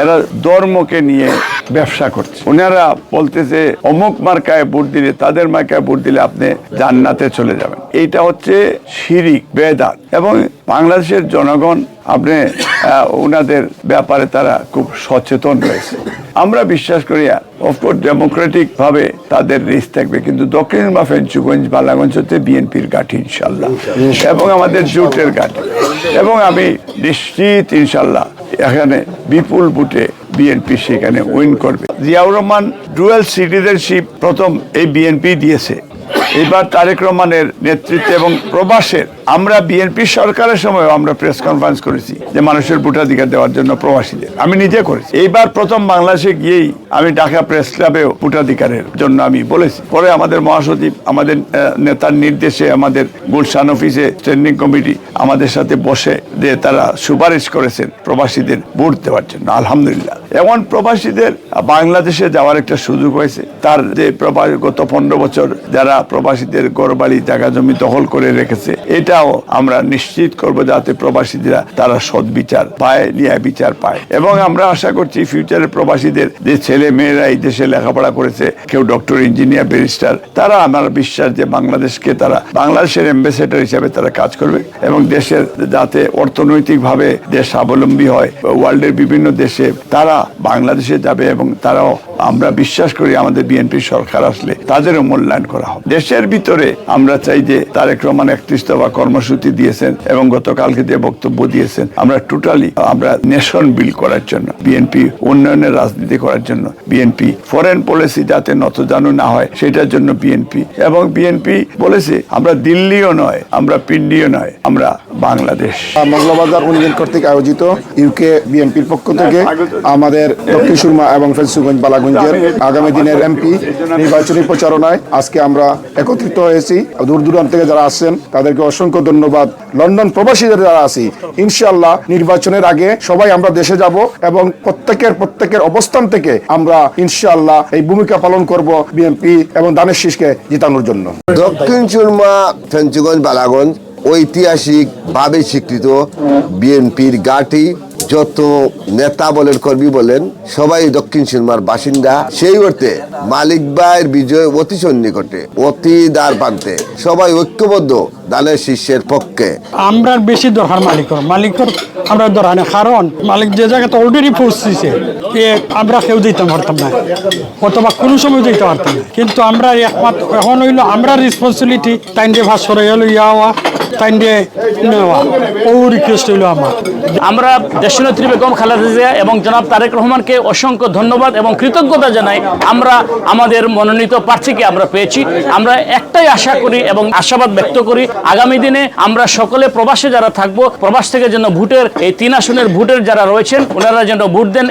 এরা ধর্মকে নিয়ে ব্যবসা করছে। ওনারা বলতেছে অমুক মার্কায় ভোট দিলে, তাদের মার্কায় ভোট দিলে আপনি জান্নাতে চলে যাবেন। এইটা হচ্ছে শিরিক, বেদাত। এবং বাংলাদেশের জনগণ আপনি ওনাদের ব্যাপারে তারা খুব সচেতন রয়েছে। আমরা বিশ্বাস করি অফকোর্স ডেমোক্রেটিক ভাবে তাদের রিস্ক থাকবে, কিন্তু দক্ষিণ ফেঞ্চুগঞ্জ, বালাগঞ্জ হচ্ছে বিএনপির ঘাঁটি ইনশাল্লাহ, এবং আমাদের জোটের ঘাঁটি। এবং আমি নিশ্চিত ইনশাল্লাহ এখানে বিপুল ভোটে বিএনপি সেখানে উইন করবে। জিয়াউর রহমান ডুয়াল সিটিজেনশিপ প্রথম এই বিএনপি দিয়েছে। এবার তারেক রহমানের নেতৃত্বে এবং প্রবাসের, আমরা বিএনপি সরকারের সময় আমরা প্রেস কনফারেন্স করেছি যে মানুষের ভোটাধিকার দেওয়ার জন্য প্রবাসীদের, আমি নিজে করেছি। এইবার প্রথম বাংলাদেশে গিয়েই আমি ঢাকা প্রেস ক্লাবেও ভোটাধিকারের জন্য আমি বলেছি। পরে আমাদের মহাসচিব, আমাদের নেতার নির্দেশে আমাদের গুলশান অফিসে স্ট্যান্ডিং কমিটি আমাদের সাথে বসে যে তারা সুপারিশ করেছেন প্রবাসীদের ভোট দেওয়ার জন্য। আলহামদুলিল্লাহ এমন প্রবাসীদের বাংলাদেশে যাওয়ার একটা সুযোগ হয়েছে। তার যে গত 15 বছর যারা প্রবাসীদের ঘরবাড়ি, জায়গা জমি দখল করে রেখেছে, এটাও আমরা নিশ্চিত করব যাতে প্রবাসীরা তারা সৎ বিচার পায়, ন্যায় বিচার পায়। এবং আমরা আশা করছি ফিউচারে প্রবাসীদের যে ছেলে মেয়েরা এই দেশে লেখাপড়া করেছে, কেউ ডক্টর, ইঞ্জিনিয়ার, ব্যারিস্টার, তারা আমার বিশ্বাস যে বাংলাদেশকে তারা বাংলাদেশের অ্যাম্বাসেডর হিসাবে তারা কাজ করবে এবং দেশের যাতে অর্থনৈতিকভাবে দেশ স্বাবলম্বী হয়, ওয়ার্ল্ডের বিভিন্ন দেশে তারা বাংলাদেশে যাবে। এবং তারাও আমরা বিশ্বাস করি আমাদের বিএনপি সরকার আসলে তাদেরও মূল্যায়ন করা হবে। দেশের ভিতরে আমরা চাই যে তারেক রহমান 31 দফা কর্মসূচি দিয়েছেন এবং গতকালকে যে বক্তব্য দিয়েছেন, আমরা টোটালি আমরা নেশন বিল্ড করার জন্য, বিএনপি উন্নয়নের রাজনীতি করার জন্য, বিএনপি ফরেন পলিসি যাতে নতজানু না হয় সেটার জন্য বিএনপি। এবং বিএনপি বলেছে আমরা দিল্লিও নয়, আমরা পিন্ডিও নয়, আমরা বাংলাদেশ। মঙ্গলবাজার ইউনিয়ন কর্তৃক আয়োজিত ইউকে বিএনপির পক্ষ থেকে আমাদের দক্ষিণ সুরমা এবং ফেঞ্চুগঞ্জ, বালাগঞ্জের আগামী দিনের এমপি নির্বাচনী প্রচারণায় আজকে আমরা একত্রিত হয়েছি। দূর দূরান্ত থেকে যারা আসছেন তাদেরকে অসংখ্য ধন্যবাদ। লন্ডন প্রবাসীদের যারা আছি, ইনশাআল্লাহ নির্বাচনের আগে সবাই আমরা দেশে যাব এবং প্রত্যেকের অবস্থান থেকে আমরা ইনশাআল্লাহ এই ভূমিকা পালন করব বিএনপি এবং ধানের শীষকে জিতানোর জন্য। দক্ষিণ সুরমা, ফেঞ্চুগঞ্জ, বালাগঞ্জ ঐতিহাসিক ভাবে স্বীকৃত বিএনপির ঘাঁটি। যত নেতা বলেন, কর্মী বলেন, সবাই দক্ষিণ সুরমার বাসিন্দা। সেই অর্থে মালিক ভাইয়ের বিজয় অতি সন্নিকটে, অতি দ্বার প্রান্তে। সবাই ঐক্যবদ্ধ ধানের শীষের পক্ষে। আমরা বেশি দরকার মালিকর আমরা দরকার না, কারণ মালিক যে জায়গাতে অলরেডি পৌঁছেছে আমরা কেউ দিতে পারতাম না, অথবা কোনো সময় দিতে পারতাম না। কিন্তু আমরা একমাত্র এখন হইলো আমরা রেসপন্সিবিলিটি টাইম দিয়ে ভাস করে হলো ইয়াওয়া টাইম দিয়ে নেওয়া, ও রিকোয়েস্ট হইলো আমার। আমরা দেশনেত্রী বেগম খালেদা জিয়া এবং জনাব তারেক রহমানকে অসংখ্য ধন্যবাদ এবং কৃতজ্ঞতা জানাই। আমরা আমাদের মনোনীত প্রার্থীকে আমরা পেয়েছি। আমরা একটাই আশা করি এবং আশাবাদ ব্যক্ত করি, আগামী দিনে আমরা সকলে প্রবাসে যারা থাকবো, প্রবাস থেকে যেন ভোটের এই 3 আসনের ভোটের যারা রয়েছেন ওনারা যেন ভোট দেন।